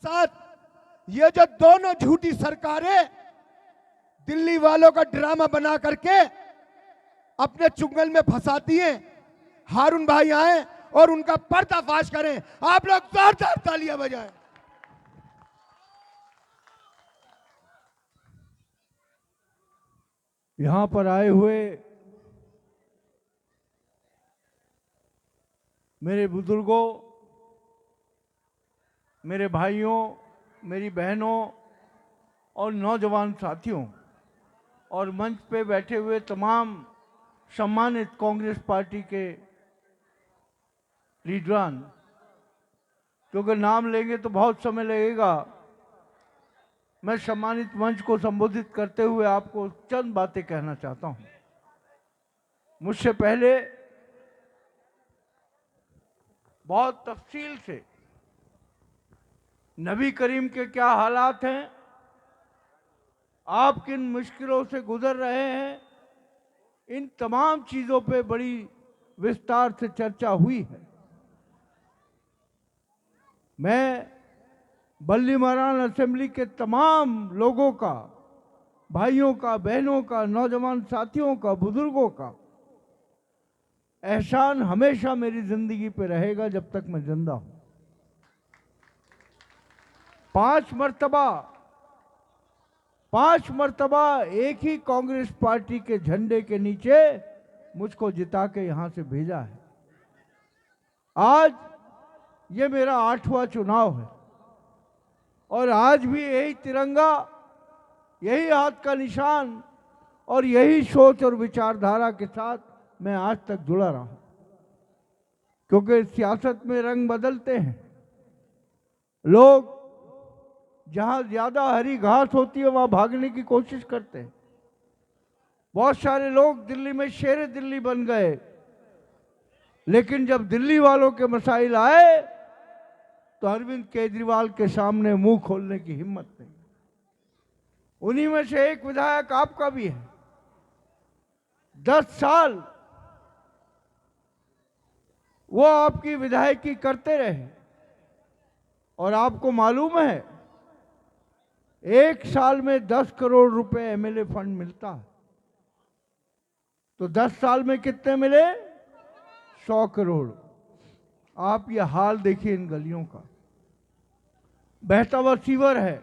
साथ ये जो दोनों झूठी सरकारें दिल्ली वालों का ड्रामा बना करके अपने चुंगल में फंसाती हैं, हारून भाई आए और उनका पर्दाफाश करें। आप लोग जोरदार तालियां बजाएं। यहां पर आए हुए मेरे बुजुर्गों, मेरे भाइयों, मेरी बहनों और नौजवान साथियों और मंच पे बैठे हुए तमाम सम्मानित कांग्रेस पार्टी के लीडरान, क्योंकि नाम लेंगे तो बहुत समय लगेगा, मैं सम्मानित मंच को संबोधित करते हुए आपको चंद बातें कहना चाहता हूं। मुझसे पहले बहुत तफसील से नबी करीम के क्या हालात हैं, आप किन मुश्किलों से गुजर रहे हैं, इन तमाम चीजों पे बड़ी विस्तार से चर्चा हुई है। मैं बल्ली महाराज असेंबली के तमाम लोगों का, भाइयों का, बहनों का, नौजवान साथियों का, बुजुर्गों का एहसान हमेशा मेरी जिंदगी पे रहेगा जब तक मैं जिंदा हूं। 5 मर्तबा एक ही कांग्रेस पार्टी के झंडे के नीचे मुझको जिता के यहां से भेजा है। आज ये मेरा 8वां चुनाव है और आज भी यही तिरंगा, यही हाथ का निशान और यही सोच और विचारधारा के साथ मैं आज तक जुड़ा रहा हूं, क्योंकि सियासत में रंग बदलते हैं। लोग जहां ज्यादा हरी घास होती है वहां भागने की कोशिश करते हैं। बहुत सारे लोग दिल्ली में शेर दिल्ली बन गए, लेकिन जब दिल्ली वालों के मसाइल आए तो अरविंद केजरीवाल के सामने मुंह खोलने की हिम्मत नहीं। उन्हीं में से एक विधायक आपका भी है। 10 साल वो आपकी विधायकी करते रहे और आपको मालूम है 1 साल में 10 करोड़ रुपए एमएलए फंड मिलता है, तो 10 साल में कितने मिले? 100 करोड़। आप ये हाल देखिए इन गलियों का। बहता हुआ सीवर है,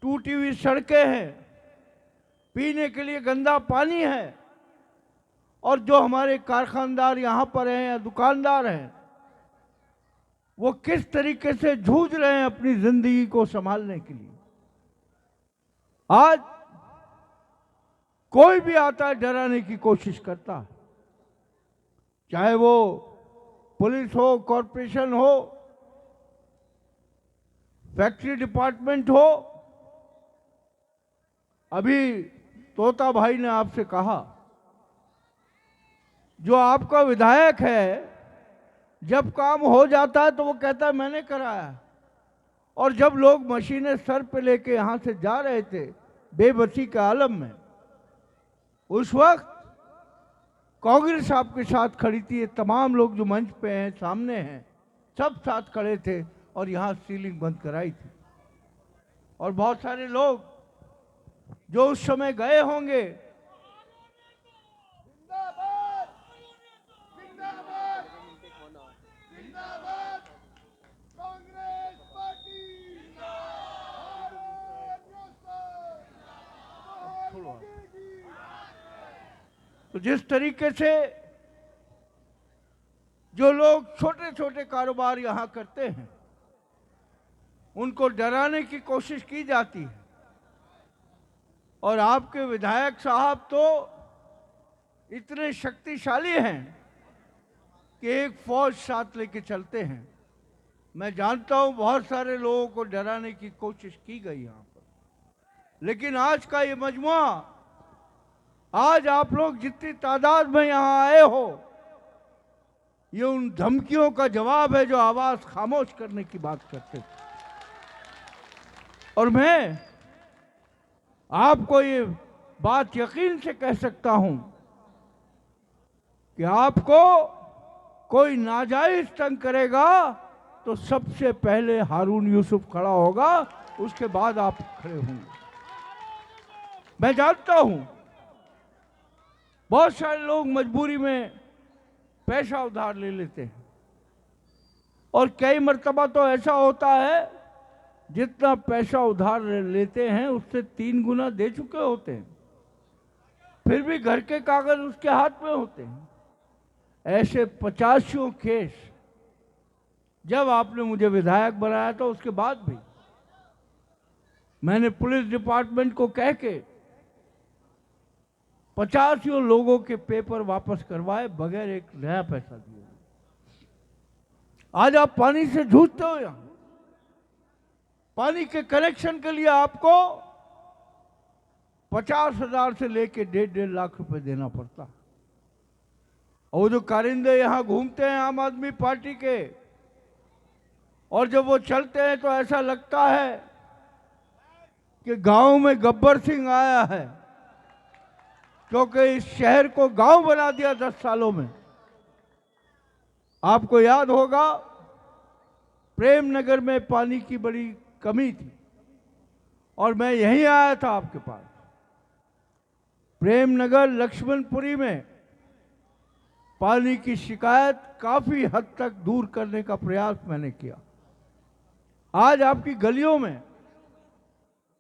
टूटी हुई सड़कें हैं, पीने के लिए गंदा पानी है, और जो हमारे कारखानदार यहां पर हैं या दुकानदार हैं वो किस तरीके से जूझ रहे हैं अपनी जिंदगी को संभालने के लिए। आज कोई भी आता है डराने की कोशिश करता है, चाहे वो पुलिस हो, कॉरपोरेशन हो, फैक्ट्री डिपार्टमेंट हो। अभी तोता भाई ने आपसे कहा, जो आपका विधायक है जब काम हो जाता है तो वो कहता है मैंने कराया, और जब लोग मशीनें सर पे लेके यहां से जा रहे थे बेबसी के आलम में, उस वक्त कांग्रेस आपके साथ खड़ी थी। ये तमाम लोग जो मंच पे हैं, सामने हैं, सब साथ खड़े थे और यहां सीलिंग बंद कराई थी। और बहुत सारे लोग जो उस समय गए होंगे, तो जिस तरीके से जो लोग छोटे छोटे कारोबार यहां करते हैं उनको डराने की कोशिश की जाती है, और आपके विधायक साहब तो इतने शक्तिशाली हैं कि एक फौज साथ लेके चलते हैं। मैं जानता हूं बहुत सारे लोगों को डराने की कोशिश की गई यहां पर, लेकिन आज का ये मजमुआ, आज आप लोग जितनी तादाद में यहां आए हो, ये उन धमकियों का जवाब है जो आवाज खामोश करने की बात करते थे। और मैं आपको ये बात यकीन से कह सकता हूं कि आपको कोई नाजायज तंग करेगा तो सबसे पहले हारून यूसुफ खड़ा होगा, उसके बाद आप खड़े होंगे। मैं जानता हूं बहुत सारे लोग मजबूरी में पैसा उधार ले लेते हैं, और कई मर्तबा तो ऐसा होता है जितना पैसा उधार लेते हैं उससे 3 गुना दे चुके होते हैं, फिर भी घर के कागज उसके हाथ में होते हैं। ऐसे 50 केस जब आपने मुझे विधायक बनाया था उसके बाद भी मैंने पुलिस डिपार्टमेंट को कह के 50 लोगों के पेपर वापस करवाए बगैर एक नया पैसा दिए। आज आप पानी से जूझते हो। यहां पानी के कनेक्शन के लिए आपको 50,000 से लेके 1.5 लाख रुपए देना पड़ता। और जो कारिंदे यहां घूमते हैं आम आदमी पार्टी के, और जब वो चलते हैं तो ऐसा लगता है कि गांव में गब्बर सिंह आया है, क्योंकि इस शहर को गांव बना दिया 10 सालों में। आपको याद होगा प्रेम नगर में पानी की बड़ी कमी थी और मैं यहीं आया था आपके पास। प्रेम नगर लक्ष्मणपुरी में पानी की शिकायत काफी हद तक दूर करने का प्रयास मैंने किया। आज आपकी गलियों में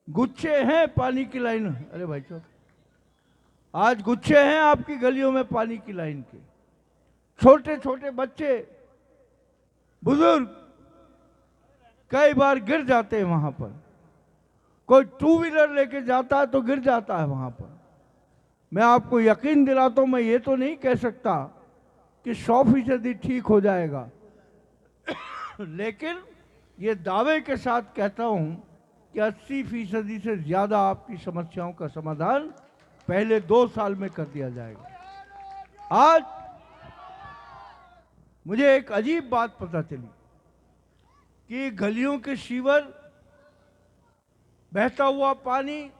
गुच्छे हैं पानी की लाइन। अरे भाई चौक, आज गुच्छे हैं आपकी गलियों में पानी की लाइन के। छोटे छोटे बच्चे, बुजुर्ग कई बार गिर जाते हैं वहां पर। कोई 2 व्हीलर लेके जाता है तो गिर जाता है वहां पर। मैं आपको यकीन दिलाता हूं, मैं ये तो नहीं कह सकता कि 100% ठीक हो जाएगा, लेकिन ये दावे के साथ कहता हूं कि 80% से ज्यादा आपकी समस्याओं का समाधान पहले 2 साल में कर दिया जाएगा। आज मुझे एक अजीब बात पता चली कि गलियों के सीवर, बहता हुआ पानी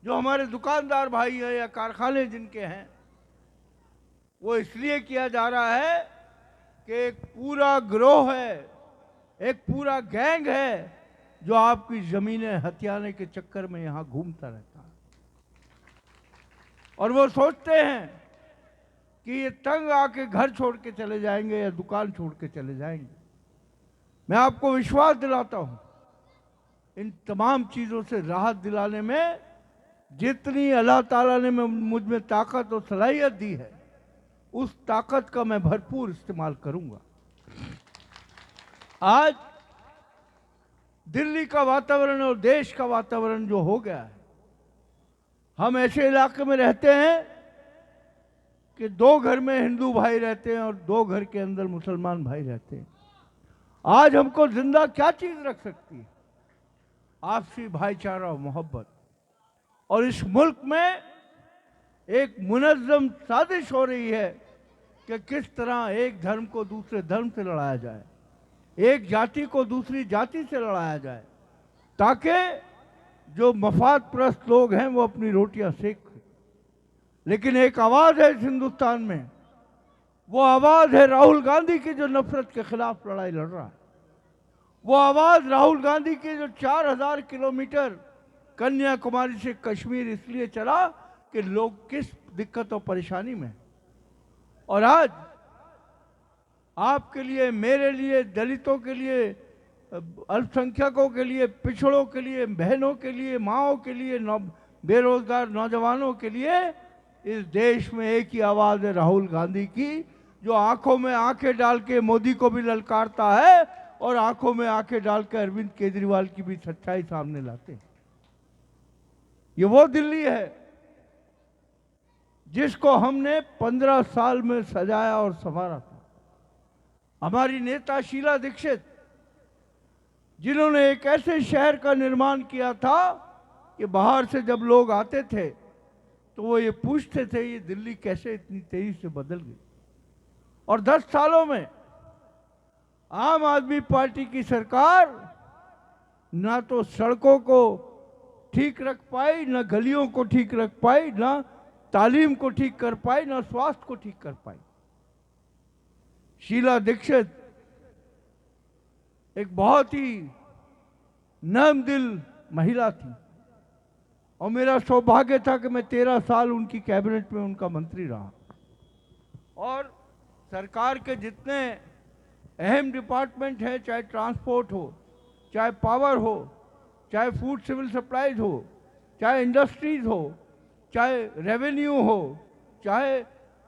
जो हमारे दुकानदार भाई हैं या कारखाने जिनके हैं, वो इसलिए किया जा रहा है कि एक पूरा गिरोह है, एक पूरा गैंग है जो आपकी जमीनें हथियाने के चक्कर में यहां घूमता रहता है। और वो सोचते हैं कि ये तंग आके घर छोड़ के चले जाएंगे या दुकान छोड़ के चले जाएंगे। मैं आपको विश्वास दिलाता हूं, इन तमाम चीजों से राहत दिलाने में जितनी अल्लाह ताला ने मुझ में ताकत और सलाहियत दी है, उस ताकत का मैं भरपूर इस्तेमाल करूंगा। आज दिल्ली का वातावरण और देश का वातावरण जो हो गया है, हम ऐसे इलाके में रहते हैं कि 2 घर में हिंदू भाई रहते हैं और 2 घर के अंदर मुसलमान भाई रहते हैं। आज हमको जिंदा क्या चीज रख सकती है? आपसी भाईचारा और मोहब्बत। और इस मुल्क में एक मुनज़्ज़म साजिश हो रही है कि किस तरह एक धर्म को दूसरे धर्म से लड़ाया जाए, एक जाति को दूसरी जाति से लड़ाया जाए, ताकि जो मफाद प्रस्त लोग हैं वो अपनी रोटियां सेक। लेकिन एक आवाज है इस हिंदुस्तान में, वो आवाज है राहुल गांधी की जो नफरत के खिलाफ लड़ाई लड़ रहा है। वो आवाज राहुल गांधी की जो 4000 किलोमीटर कन्याकुमारी से कश्मीर इसलिए चला कि लोग किस दिक्कत और परेशानी में। और आज आपके लिए, मेरे लिए, दलितों के लिए, अल्पसंख्यकों के लिए, पिछड़ों के लिए, बहनों के लिए, माओं के लिए, बेरोजगार नौजवानों के लिए इस देश में एक ही आवाज है राहुल गांधी की, जो आंखों में आंखें डाल के मोदी को भी ललकारता है और आंखों में आंखें डाल के अरविंद केजरीवाल की भी सच्चाई सामने लाते हैं। ये वो दिल्ली है जिसको हमने 15 साल में सजाया और संवारा था। हमारी नेता शीला दीक्षित, जिन्होंने एक ऐसे शहर का निर्माण किया था कि बाहर से जब लोग आते थे तो वो ये पूछते थे ये दिल्ली कैसे इतनी तेजी से बदल गई। और 10 सालों में आम आदमी पार्टी की सरकार ना तो सड़कों को ठीक रख पाई, ना गलियों को ठीक रख पाई, ना तालीम को ठीक कर पाई, ना स्वास्थ्य को ठीक कर पाई। शीला दीक्षित एक बहुत ही नर्म दिल महिला थी और मेरा सौभाग्य था कि मैं 13 साल उनकी कैबिनेट में उनका मंत्री रहा और सरकार के जितने अहम डिपार्टमेंट हैं, चाहे ट्रांसपोर्ट हो, चाहे पावर हो, चाहे फूड सिविल सप्लाईज हो, चाहे इंडस्ट्रीज हो, चाहे रेवेन्यू हो, चाहे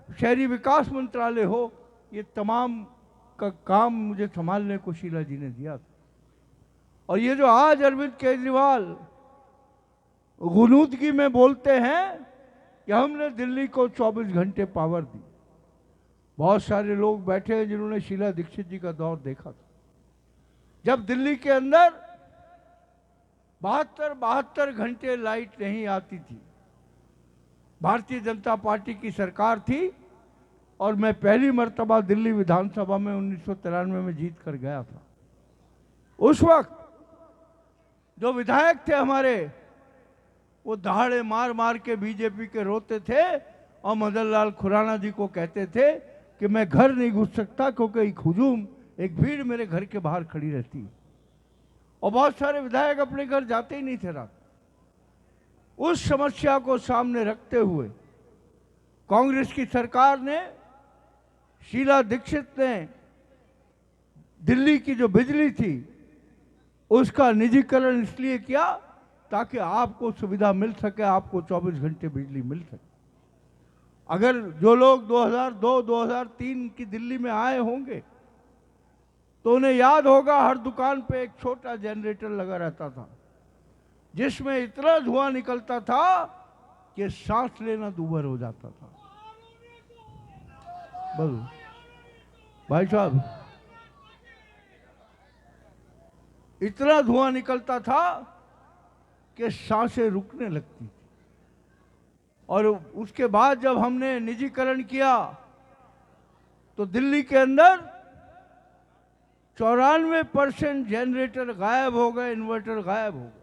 शहरी विकास मंत्रालय हो, ये तमाम का काम मुझे संभालने को शीला जी ने दिया था। और ये जो आज अरविंद केजरीवाल गुनूदगी में बोलते हैं कि हमने दिल्ली को 24 घंटे पावर दी, बहुत सारे लोग बैठे हैं जिन्होंने शीला दीक्षित जी का दौर देखा था, जब दिल्ली के अंदर 72 घंटे लाइट नहीं आती थी। भारतीय जनता पार्टी की सरकार थी और मैं पहली मर्तबा दिल्ली विधानसभा में 1993 में जीत कर गया था। उस वक्त जो विधायक थे हमारे, वो दहाड़े मार मार के बीजेपी के रोते थे और मदन लाल खुराना जी को कहते थे कि मैं घर नहीं घुस सकता क्योंकि एक हुजूम, एक भीड़ मेरे घर के बाहर खड़ी रहती। और बहुत सारे विधायक अपने घर जाते ही नहीं थे रात। उस समस्या को सामने रखते हुए कांग्रेस की सरकार ने, शीला दीक्षित ने दिल्ली की जो बिजली थी उसका निजीकरण इसलिए किया ताकि आपको सुविधा मिल सके, आपको 24 घंटे बिजली मिल सके। अगर जो लोग 2002-2003 की दिल्ली में आए होंगे तो उन्हें याद होगा हर दुकान पे एक छोटा जनरेटर लगा रहता था जिसमें इतना धुआं निकलता था कि सांस लेना दूभर हो जाता था। बोलो भाई साहब, इतना धुआं निकलता था कि सांसें रुकने लगती थी। और उसके बाद जब हमने निजीकरण किया तो दिल्ली के अंदर 94% जनरेटर गायब हो गए, इन्वर्टर गायब हो गए।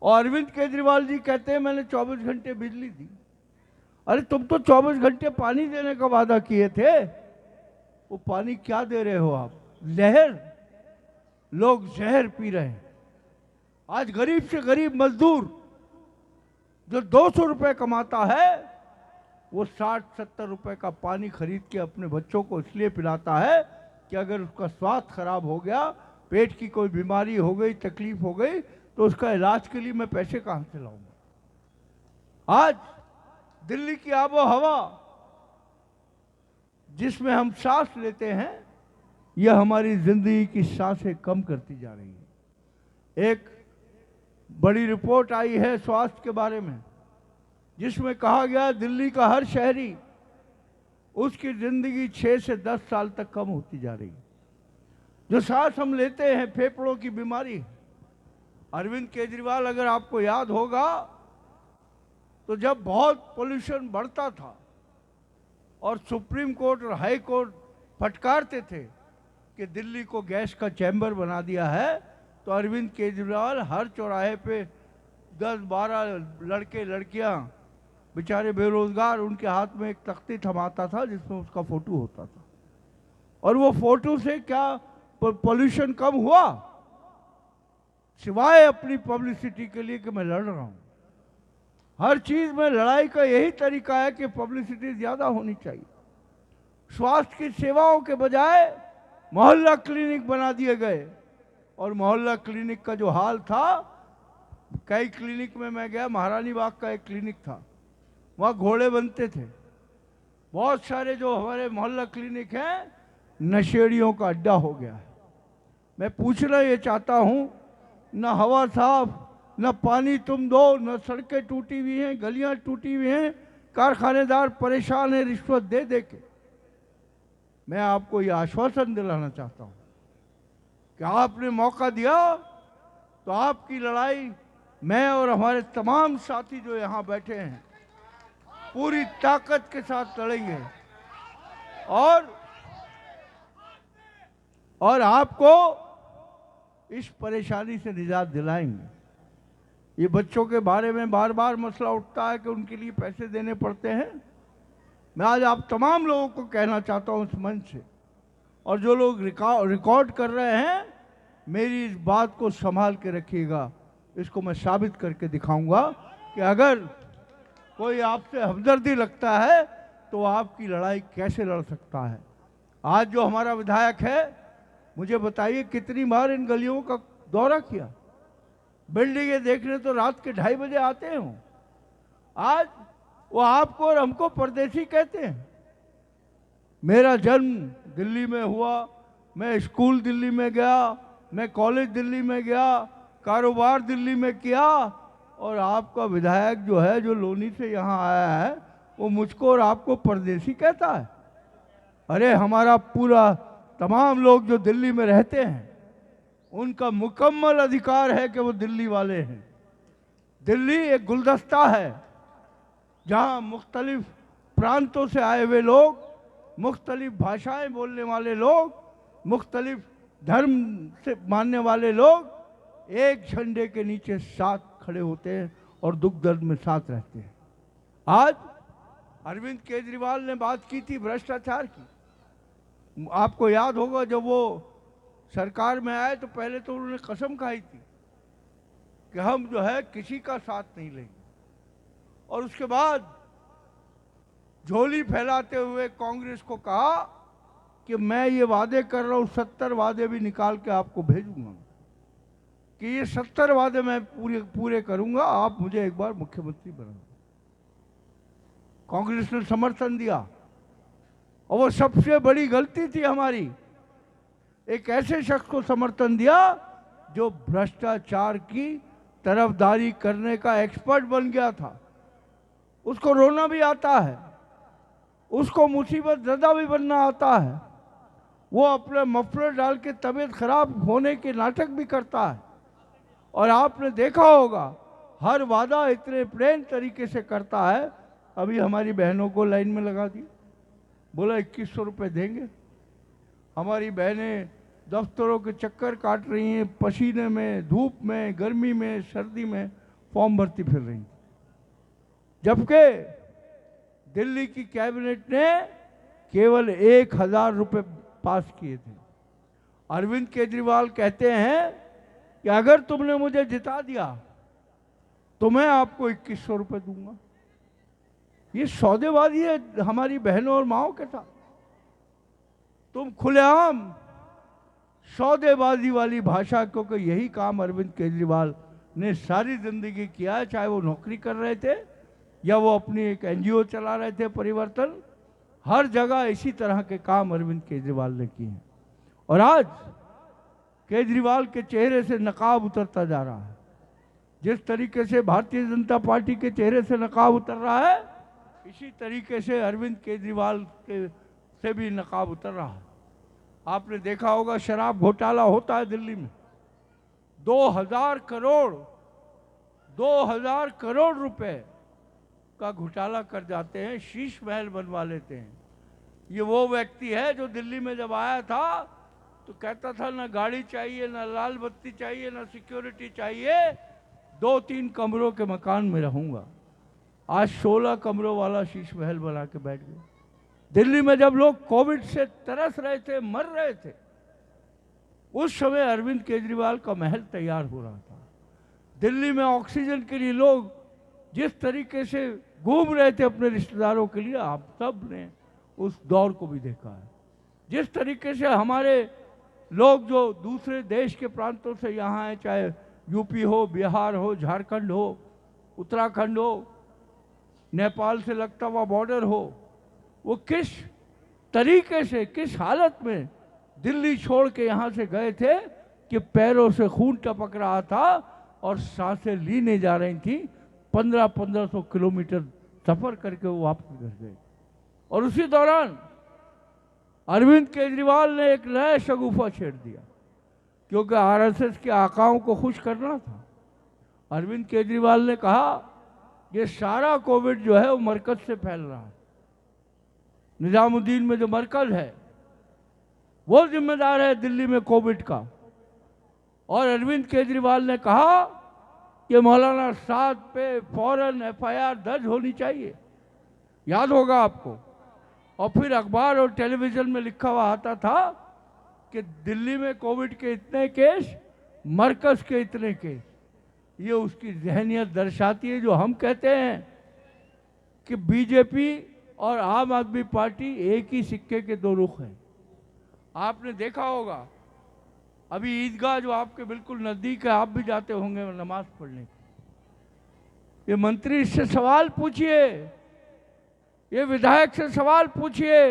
और अरविंद केजरीवाल जी कहते हैं मैंने 24 घंटे बिजली दी। अरे तुम तो 24 घंटे पानी देने का वादा किए थे, वो पानी क्या दे रहे हो आप? लहर, लोग जहर पी रहे हैं। आज गरीब से गरीब मजदूर जो 200 रुपए कमाता है वो 60-70 रुपए का पानी खरीद के अपने बच्चों को इसलिए पिलाता है कि अगर उसका स्वास्थ्य खराब हो गया, पेट की कोई बीमारी हो गई, तकलीफ हो गई, तो उसका इलाज के लिए मैं पैसे कहां से लाऊंगा। आज दिल्ली की आबो हवा जिसमें हम सांस लेते हैं, यह हमारी जिंदगी की सांसें कम करती जा रही है। एक बड़ी रिपोर्ट आई है स्वास्थ्य के बारे में जिसमें कहा गया दिल्ली का हर शहरी, उसकी जिंदगी 6 से 10 साल तक कम होती जा रही है। जो सांस हम लेते हैं, फेफड़ों की बीमारी। अरविंद केजरीवाल, अगर आपको याद होगा तो जब बहुत पोल्यूशन बढ़ता था और सुप्रीम कोर्ट और हाई कोर्ट फटकारते थे कि दिल्ली को गैस का चैम्बर बना दिया है, तो अरविंद केजरीवाल हर चौराहे पे 10-12 लड़के लड़कियां बेचारे बेरोजगार, उनके हाथ में एक तख्ती थमाता था जिसमें उसका फोटो होता था। और वो फोटो से क्या पोल्यूशन कम हुआ? सिवाय अपनी पब्लिसिटी के लिए कि मैं लड़ रहा हूं। हर चीज में लड़ाई का यही तरीका है कि पब्लिसिटी ज्यादा होनी चाहिए। स्वास्थ्य की सेवाओं के बजाय मोहल्ला क्लिनिक बना दिए गए और मोहल्ला क्लिनिक का जो हाल था, कई क्लिनिक में मैं गया, महारानी बाग का एक क्लिनिक था, वहाँ घोड़े बनते थे। बहुत सारे जो हमारे मोहल्ला क्लिनिक हैं, नशेड़ियों का अड्डा हो गया है। मैं पूछना ये चाहता हूँ, न हवा साफ, न पानी तुम दो, न सड़कें टूटी हुई हैं, गलियां टूटी हुई हैं, कारखानेदार परेशान हैं रिश्वत दे दे के। मैं आपको ये आश्वासन दिलाना चाहता हूँ कि आपने मौका दिया तो आपकी लड़ाई मैं और हमारे तमाम साथी जो यहाँ बैठे हैं पूरी ताकत के साथ लड़ेंगे और आपको इस परेशानी से निजात दिलाएंगे। ये बच्चों के बारे में बार बार मसला उठता है कि उनके लिए पैसे देने पड़ते हैं। मैं आज आप तमाम लोगों को कहना चाहता हूं इस मंच से, और जो लोग रिकॉर्ड कर रहे हैं मेरी इस बात को संभाल के रखिएगा। इसको मैं साबित करके दिखाऊंगा कि अगर कोई आपसे हमदर्दी लगता है तो आपकी लड़ाई कैसे लड़ सकता है। आज जो हमारा विधायक है, मुझे बताइए कितनी बार इन गलियों का दौरा किया। बिल्डिंगें देखने तो रात के 2:30 बजे आते हों। आज वो आपको और हमको परदेसी कहते हैं। मेरा जन्म दिल्ली में हुआ, मैं स्कूल दिल्ली में गया, मैं कॉलेज दिल्ली में गया, कारोबार दिल्ली में किया, और आपका विधायक जो है, जो लोनी से यहाँ आया है, वो मुझको और आपको परदेसी कहता है। अरे हमारा पूरा तमाम लोग जो दिल्ली में रहते हैं, उनका मुकम्मल अधिकार है कि वो दिल्ली वाले हैं। दिल्ली एक गुलदस्ता है जहाँ मुख्तलिफ प्रांतों से आए हुए लोग, मुख्तलिफ भाषाएं बोलने वाले लोग, मुख्तलिफ धर्म से मानने वाले लोग एक झंडे के नीचे साथ खड़े होते हैं और दुख दर्द में साथ रहते हैं। आज अरविंद केजरीवाल ने बात की थी भ्रष्टाचार की। आपको याद होगा जब वो सरकार में आए तो पहले तो उन्होंने कसम खाई थी कि हम जो है किसी का साथ नहीं लेंगे, और उसके बाद झोली फैलाते हुए कांग्रेस को कहा कि मैं ये वादे कर रहा हूँ, 70 वादे भी निकाल के आपको भेजूंगा कि ये 70 वादे मैं पूरे करूंगा, आप मुझे एक बार मुख्यमंत्री बनाओ। कांग्रेस ने समर्थन दिया, और वो सबसे बड़ी गलती थी हमारी। एक ऐसे शख्स को समर्थन दिया जो भ्रष्टाचार की तरफदारी करने का एक्सपर्ट बन गया था। उसको रोना भी आता है, उसको मुसीबत ज़दा भी बनना आता है, वो अपने मफलर डाल के तबीयत खराब होने के नाटक भी करता है। और आपने देखा होगा हर वादा इतने प्लेन तरीके से करता है। अभी हमारी बहनों को लाइन में लगा दी, बोला 2100 रुपये देंगे। हमारी बहनें दफ्तरों के चक्कर काट रही हैं, पसीने में, धूप में, गर्मी में, सर्दी में फॉर्म भरती फिर रही, जबकि दिल्ली की कैबिनेट ने केवल 1000 रुपये पास किए थे। अरविंद केजरीवाल कहते हैं कि अगर तुमने मुझे जिता दिया तो मैं आपको 2100 रुपये दूंगा। ये सौदेबाजी है हमारी बहनों और माओं के साथ। तुम खुलेआम सौदेबाजी वाली भाषा, क्योंकि यही काम अरविंद केजरीवाल ने सारी जिंदगी किया है, चाहे वो नौकरी कर रहे थे या वो अपनी एक एनजीओ चला रहे थे परिवर्तन, हर जगह इसी तरह के काम अरविंद केजरीवाल ने किए हैं। और आज केजरीवाल के चेहरे से नकाब उतरता जा रहा है। जिस तरीके से भारतीय जनता पार्टी के चेहरे से नकाब उतर रहा है, इसी तरीके से अरविंद केजरीवाल के से भी नकाब उतर रहा है। आपने देखा होगा शराब घोटाला होता है दिल्ली में, 2000 करोड़ रुपए का घोटाला कर जाते हैं, शीश महल बनवा लेते हैं। ये वो व्यक्ति है जो दिल्ली में जब आया था तो कहता था ना गाड़ी चाहिए, ना लाल बत्ती चाहिए, ना सिक्योरिटी चाहिए, 2-3 कमरों के मकान में रहूंगा। आज 16 कमरों वाला शीश महल बना के बैठ गए। दिल्ली में जब लोग कोविड से तरस रहे थे, मर रहे थे, उस समय अरविंद केजरीवाल का महल तैयार हो रहा था। दिल्ली में ऑक्सीजन के लिए लोग जिस तरीके से घूम रहे थे अपने रिश्तेदारों के लिए, आप सब ने उस दौर को भी देखा है। जिस तरीके से हमारे लोग जो दूसरे देश के प्रांतों से यहाँ आए, चाहे यूपी हो, बिहार हो, झारखंड हो, उत्तराखंड हो, नेपाल से लगता हुआ बॉर्डर हो, वो किस तरीके से, किस हालत में दिल्ली छोड़ के यहाँ से गए थे कि पैरों से खून टपक रहा था और सांसें ली नहीं जा रही थी। 1500 किलोमीटर सफर करके वो वापस घर गए। और उसी दौरान अरविंद केजरीवाल ने एक नया शगुफा छेड़ दिया, क्योंकि आरएसएस के आकाओं को खुश करना था। अरविंद केजरीवाल ने कहा ये सारा कोविड जो है वो मरकज से फैल रहा है, निजामुद्दीन में जो मरकज है वो जिम्मेदार है दिल्ली में कोविड का। और अरविंद केजरीवाल ने कहा कि मौलाना साद पे फौरन एफआईआर दर्ज होनी चाहिए, याद होगा आपको। और फिर अखबार और टेलीविजन में लिखा हुआ आता था कि दिल्ली में कोविड के इतने केस, मरकज के इतने केस। ये उसकी जहनियत दर्शाती है। जो हम कहते हैं कि बीजेपी और आम आदमी पार्टी एक ही सिक्के के दो रुख हैं। आपने देखा होगा अभी ईदगाह जो आपके बिल्कुल नज़दीक है, आप भी जाते होंगे नमाज पढ़ने। ये मंत्री से सवाल पूछिए, ये विधायक से सवाल पूछिए,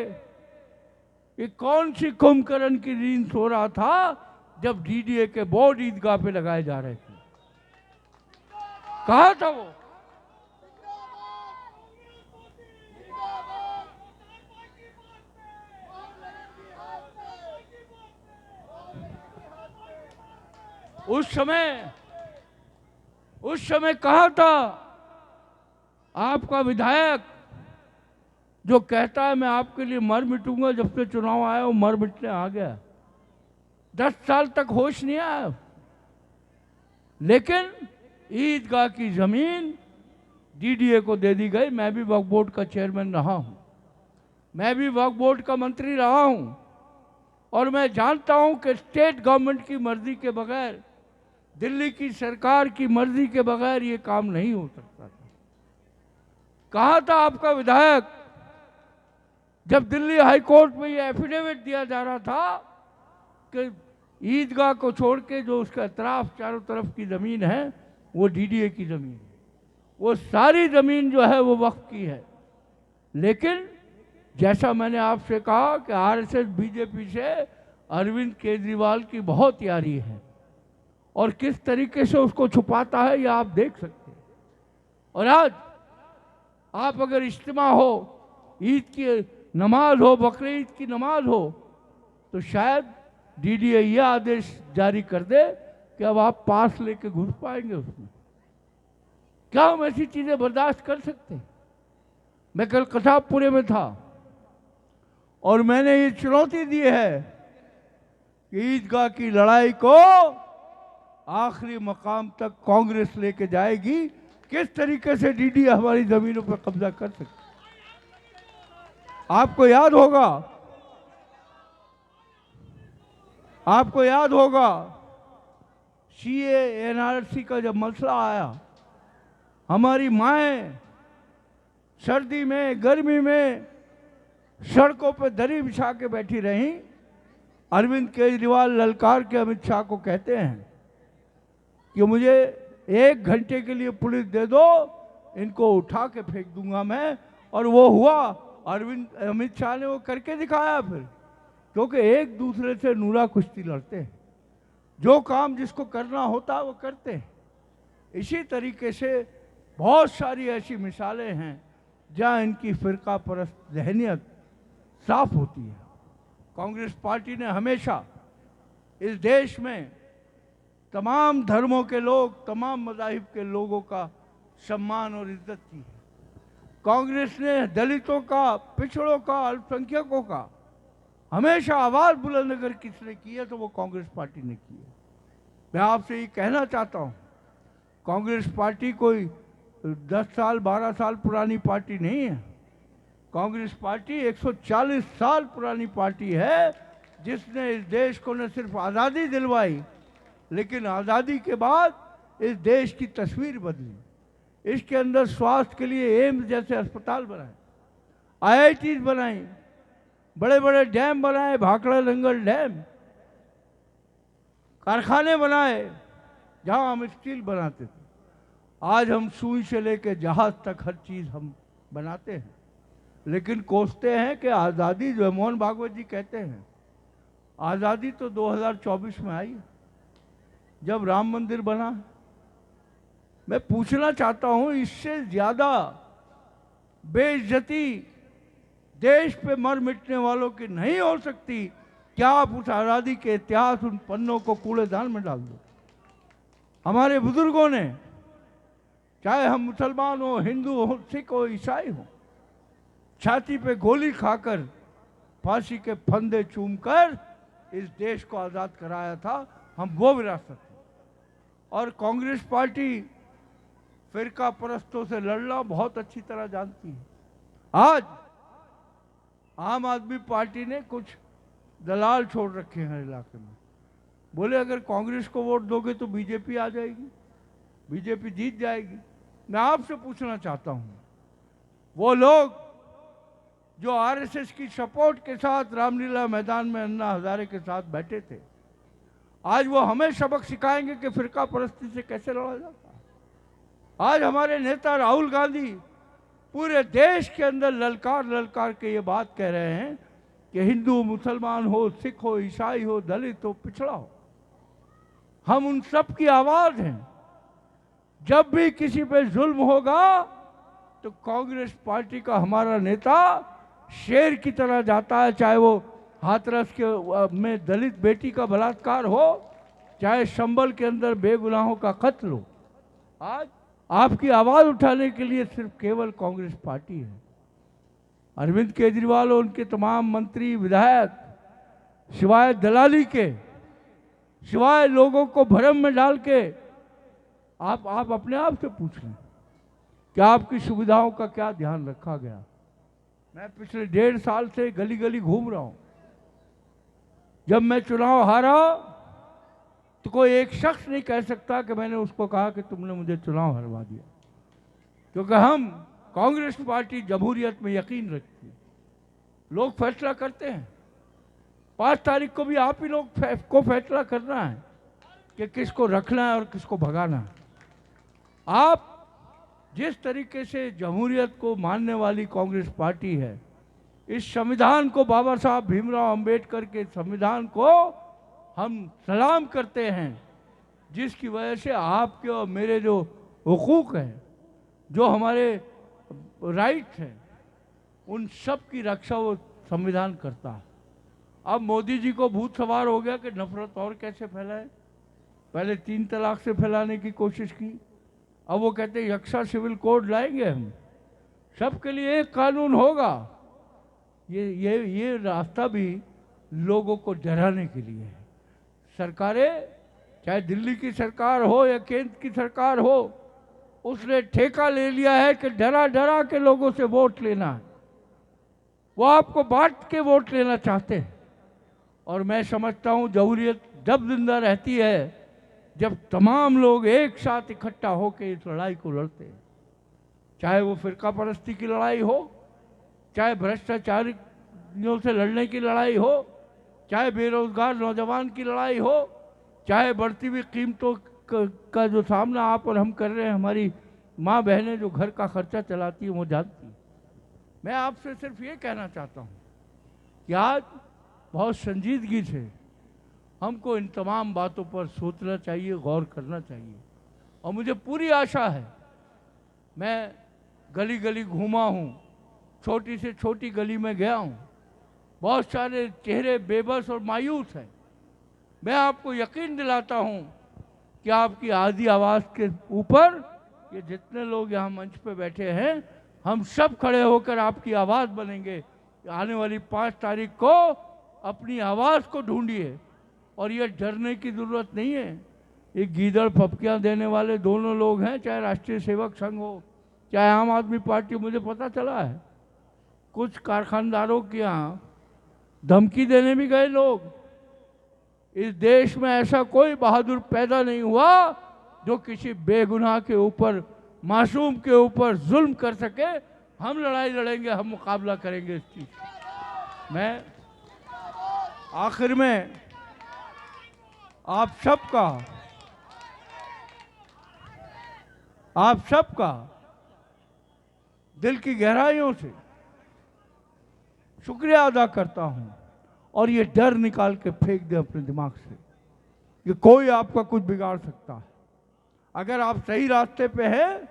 ये कौन सी कुंभकर्ण की नींद सो रहा था जब डीडीए के बोर्ड ईदगाह पे लगाए जा रहे थे? कहा था वो? उस समय कहा था आपका विधायक जो कहता है मैं आपके लिए मर मिटूंगा, जब से चुनाव आया वो मर मिटने आ गया। 10 साल तक होश नहीं आया। लेकिन ईदगाह की जमीन डीडीए को दे दी गई। मैं भी वक्फ बोर्ड का चेयरमैन रहा हूं, मैं भी वक्फ बोर्ड का मंत्री रहा हूं, और मैं जानता हूं कि स्टेट गवर्नमेंट की मर्जी के बगैर, दिल्ली की सरकार की मर्जी के बगैर ये काम नहीं हो सकता था। कहा था आपका विधायक जब दिल्ली हाई कोर्ट में ये एफिडेविट दिया जा रहा था कि ईदगाह को छोड़ के जो उसका अतराफ चारों तरफ की ज़मीन है वो डीडीए की ज़मीन है, वो सारी ज़मीन जो है वो वक्फ की है। लेकिन जैसा मैंने आपसे कहा कि आरएसएस बीजेपी से अरविंद केजरीवाल की बहुत यारी है, और किस तरीके से उसको छुपाता है ये आप देख सकते हैं। और आज आप अगर इज्तिमा हो, ईद की नमाज हो, बकरीद ईद की नमाज हो, तो शायद डीडीए यह आदेश जारी कर दे कि अब आप पास लेके घुस पाएंगे उसमें। क्या हम ऐसी चीजें बर्दाश्त कर सकते हैं? मैं कल कसाबपुरे में था और मैंने ये चुनौती दी है कि ईदगाह की लड़ाई को आखिरी मकाम तक कांग्रेस लेके जाएगी। किस तरीके से डीडीए हमारी जमीनों पर कब्जा कर सकती। आपको याद होगा सीए एनआरसी का जब मसला आया, हमारी माएं सर्दी में गर्मी में सड़कों पर दरी बिछा के बैठी रहीं। अरविंद केजरीवाल ललकार के अमित शाह को कहते हैं कि मुझे 1 घंटे के लिए पुलिस दे दो, इनको उठा के फेंक दूंगा मैं। और वो हुआ, अमित शाह ने वो करके दिखाया फिर, क्योंकि एक दूसरे से नूरा कुश्ती लड़ते हैं। जो काम जिसको करना होता है वो करते हैं। इसी तरीके से बहुत सारी ऐसी मिसालें हैं जहाँ इनकी फिरका परस्त ज़हनियत साफ होती है। कांग्रेस पार्टी ने हमेशा इस देश में तमाम धर्मों के लोग, तमाम मज़ाहिब के लोगों का सम्मान और इज्जत की है। कांग्रेस ने दलितों का, पिछड़ों का, अल्पसंख्यकों का हमेशा आवाज़ बुलंद अगर किसने की है तो वो कांग्रेस पार्टी ने की है। मैं आपसे ये कहना चाहता हूँ, कांग्रेस पार्टी कोई 10 साल 12 साल पुरानी पार्टी नहीं है। कांग्रेस पार्टी 140 साल पुरानी पार्टी है, जिसने इस देश को न सिर्फ आज़ादी दिलवाई, लेकिन आज़ादी के बाद इस देश की तस्वीर बदली। इसके अंदर स्वास्थ्य के लिए एम्स जैसे अस्पताल बनाए, आईआईटीज बनाई, बड़े बड़े डैम बनाए, भाखड़ा लंगल डैम, कारखाने बनाए जहां हम स्टील बनाते थे। आज हम सुई से लेकर जहाज तक हर चीज़ हम बनाते हैं। लेकिन कोसते हैं कि आज़ादी जो है, मोहन भागवत जी कहते हैं आज़ादी तो 2024 में आई जब राम मंदिर बना। मैं पूछना चाहता हूं, इससे ज़्यादा बेइज्जती देश पे मर मिटने वालों की नहीं हो सकती। क्या आप उस आज़ादी के इतिहास, उन पन्नों को कूड़ेदान में डाल दो? हमारे बुजुर्गों ने, चाहे हम मुसलमान हो, हिंदू हो, सिख हो, ईसाई हो, छाती पे गोली खाकर, फांसी के फंदे चूमकर इस देश को आज़ाद कराया था। हम वो विरासत है। और कांग्रेस पार्टी फिरका परस्तों से लड़ना बहुत अच्छी तरह जानती है। आज आम आदमी पार्टी ने कुछ दलाल छोड़ रखे हैं इलाके में। बोले अगर कांग्रेस को वोट दोगे तो बीजेपी आ जाएगी, बीजेपी जीत जाएगी। मैं आपसे पूछना चाहता हूं, वो लोग जो आरएसएस की सपोर्ट के साथ रामलीला मैदान में अन्ना हजारे के साथ बैठे थे, आज वो हमें सबक सिखाएंगे कि फिरका परस्ती से कैसे लड़ा जाता है। आज हमारे नेता राहुल गांधी पूरे देश के अंदर ललकार ललकार के ये बात कह रहे हैं कि हिंदू मुसलमान हो, सिख हो, ईसाई हो, दलित हो, पिछड़ा हो, हम उन सब की आवाज हैं। जब भी किसी पे जुल्म होगा तो कांग्रेस पार्टी का हमारा नेता शेर की तरह जाता है, चाहे वो हाथरस के में दलित बेटी का बलात्कार हो, चाहे संभल के अंदर बेगुनाहों का कत्ल हो। आज आपकी आवाज उठाने के लिए सिर्फ केवल कांग्रेस पार्टी है। अरविंद केजरीवाल और उनके तमाम मंत्री विधायक सिवाय दलाली के, सिवाय लोगों को भ्रम में डाल के, आप अपने आप से पूछ लें कि आपकी सुविधाओं का क्या ध्यान रखा गया। मैं पिछले 1.5 साल से गली गली घूम रहा हूं। जब मैं चुनाव हारा तो कोई एक शख्स नहीं कह सकता कि मैंने उसको कहा कि तुमने मुझे चुनाव हरवा दिया, क्योंकि हम कांग्रेस पार्टी जमहूरियत में यकीन रखती है। लोग फैसला करते हैं। 5 तारीख को भी आप ही लोग को फैसला करना है कि किसको रखना है और किसको भगाना है। आप जिस तरीके से जमहूरियत को मानने वाली कांग्रेस पार्टी है, इस संविधान को, बाबा साहब भीमराव अंबेडकर के संविधान को हम सलाम करते हैं, जिसकी वजह से आपके और मेरे जो हुकूक हैं, जो हमारे राइट्स हैं, उन सब की रक्षा वो संविधान करता है। अब मोदी जी को भूत सवार हो गया कि नफरत और कैसे फैलाए। पहले 3 तलाक से फैलाने की कोशिश की, अब वो कहते हैं यक्षा सिविल कोड लाएंगे हम, सबके लिए एक कानून होगा। ये रास्ता भी लोगों को डराने के लिए है। सरकारें, चाहे दिल्ली की सरकार हो या केंद्र की सरकार हो, उसने ठेका ले लिया है कि डरा डरा के लोगों से वोट लेना है। वो आपको बांट के वोट लेना चाहते हैं। और मैं समझता हूं जमहूरियत जब जिंदा रहती है जब तमाम लोग एक साथ इकट्ठा होकर इस लड़ाई को लड़ते हैं। चाहे वो फिरका परस्ती की लड़ाई हो, चाहे भ्रष्टाचारियों से लड़ने की लड़ाई हो, चाहे बेरोजगार नौजवान की लड़ाई हो, चाहे बढ़ती हुई कीमतों का जो सामना आप और हम कर रहे हैं। हमारी माँ बहनें जो घर का खर्चा चलाती हैं वो जानती हैं। मैं आपसे सिर्फ ये कहना चाहता हूँ कि आज बहुत संजीदगी से हमको इन तमाम बातों पर सोचना चाहिए, गौर करना चाहिए। और मुझे पूरी आशा है, मैं गली गली घूमा हूँ, छोटी से छोटी गली में गया हूँ, बहुत सारे चेहरे बेबस और मायूस हैं। मैं आपको यकीन दिलाता हूँ कि आपकी आधी आवाज़ के ऊपर ये जितने लोग यहाँ मंच पे बैठे हैं, हम सब खड़े होकर आपकी आवाज़ बनेंगे। आने वाली 5 तारीख को अपनी आवाज़ को ढूंढिए और ये डरने की ज़रूरत नहीं है। ये गीदड़ फपकियाँ देने वाले दोनों लोग हैं, चाहे राष्ट्रीय सेवक संघ हो, चाहे आम आदमी पार्टी। मुझे पता चला है कुछ कारखानदारों के यहाँ धमकी देने भी गए लोग। इस देश में ऐसा कोई बहादुर पैदा नहीं हुआ जो किसी बेगुनाह के ऊपर, मासूम के ऊपर जुल्म कर सके। हम लड़ाई लड़ेंगे, हम मुकाबला करेंगे इस चीज। मैं आखिर में आप सबका दिल की गहराइयों से शुक्रिया अदा करता हूं और ये डर निकाल के फेंक दे अपने दिमाग से कि कोई आपका कुछ बिगाड़ सकता है। अगर आप सही रास्ते पे हैं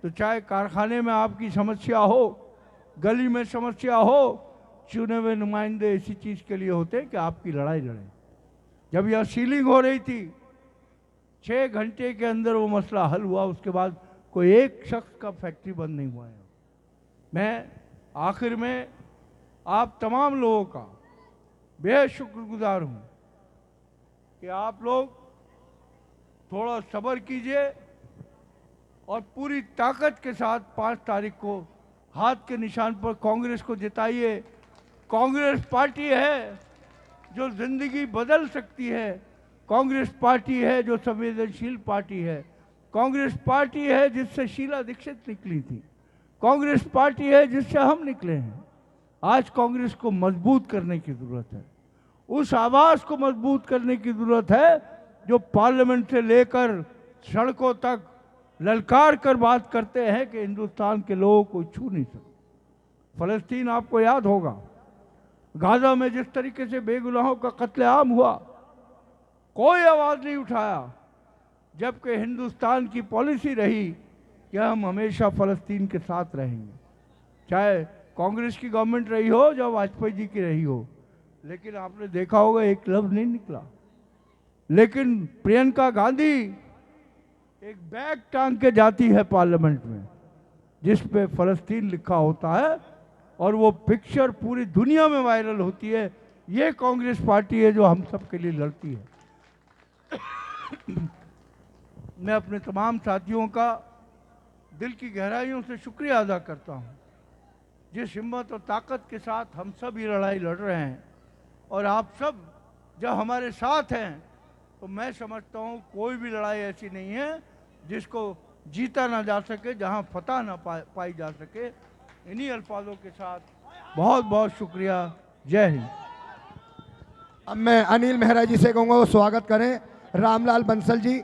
तो चाहे कारखाने में आपकी समस्या हो, गली में समस्या हो, चुने हुए नुमाइंदे इसी चीज़ के लिए होते हैं कि आपकी लड़ाई लड़ें। जब यह सीलिंग हो रही थी, 6 घंटे के अंदर वो मसला हल हुआ। उसके बाद कोई एक शख्स का फैक्ट्री बंद नहीं हुआ है। मैं आखिर में आप तमाम लोगों का बेहद शुक्रगुजार हूँ कि आप लोग थोड़ा सब्र कीजिए और पूरी ताकत के साथ 5 तारीख को हाथ के निशान पर कांग्रेस को जिताइए। कांग्रेस पार्टी है जो जिंदगी बदल सकती है, कांग्रेस पार्टी है जो संवेदनशील पार्टी है। कांग्रेस पार्टी है जिससे शीला दीक्षित निकली थी। कांग्रेस पार्टी है जिससे हम निकले हैं। आज कांग्रेस को मजबूत करने की जरूरत है। उस आवाज को मजबूत करने की जरूरत है जो पार्लियामेंट से लेकर सड़कों तक ललकार कर बात करते हैं कि हिंदुस्तान के लोगों को छू नहीं सकते। फलस्तीन आपको याद होगा, गाजा में जिस तरीके से बेगुनाहों का कत्लेआम हुआ, कोई आवाज नहीं उठाया, जबकि हिंदुस्तान की पॉलिसी रही कि हम हमेशा फलस्तीन के साथ रहेंगे, चाहे कांग्रेस की गवर्नमेंट रही हो या वाजपेयी जी की रही हो। लेकिन आपने देखा होगा एक लफ्ज नहीं निकला। लेकिन प्रियंका गांधी एक बैग टांग के जाती है पार्लियामेंट में जिस पे फलस्तीन लिखा होता है और वो पिक्चर पूरी दुनिया में वायरल होती है। ये कांग्रेस पार्टी है जो हम सब के लिए लड़ती है। मैं अपने तमाम साथियों का दिल की गहराइयों से शुक्रिया अदा करता हूँ, जिस हिम्मत और ताकत के साथ हम सब ये लड़ाई लड़ रहे हैं। और आप सब जब हमारे साथ हैं तो मैं समझता हूँ कोई भी लड़ाई ऐसी नहीं है जिसको जीता ना जा सके, जहाँ फतह ना पाई जा सके। इन्हीं अल्फाजों के साथ बहुत बहुत शुक्रिया। जय हिंद। अब मैं अनिल मेहरा जी से कहूँगा वो स्वागत करें। रामलाल बंसल जी।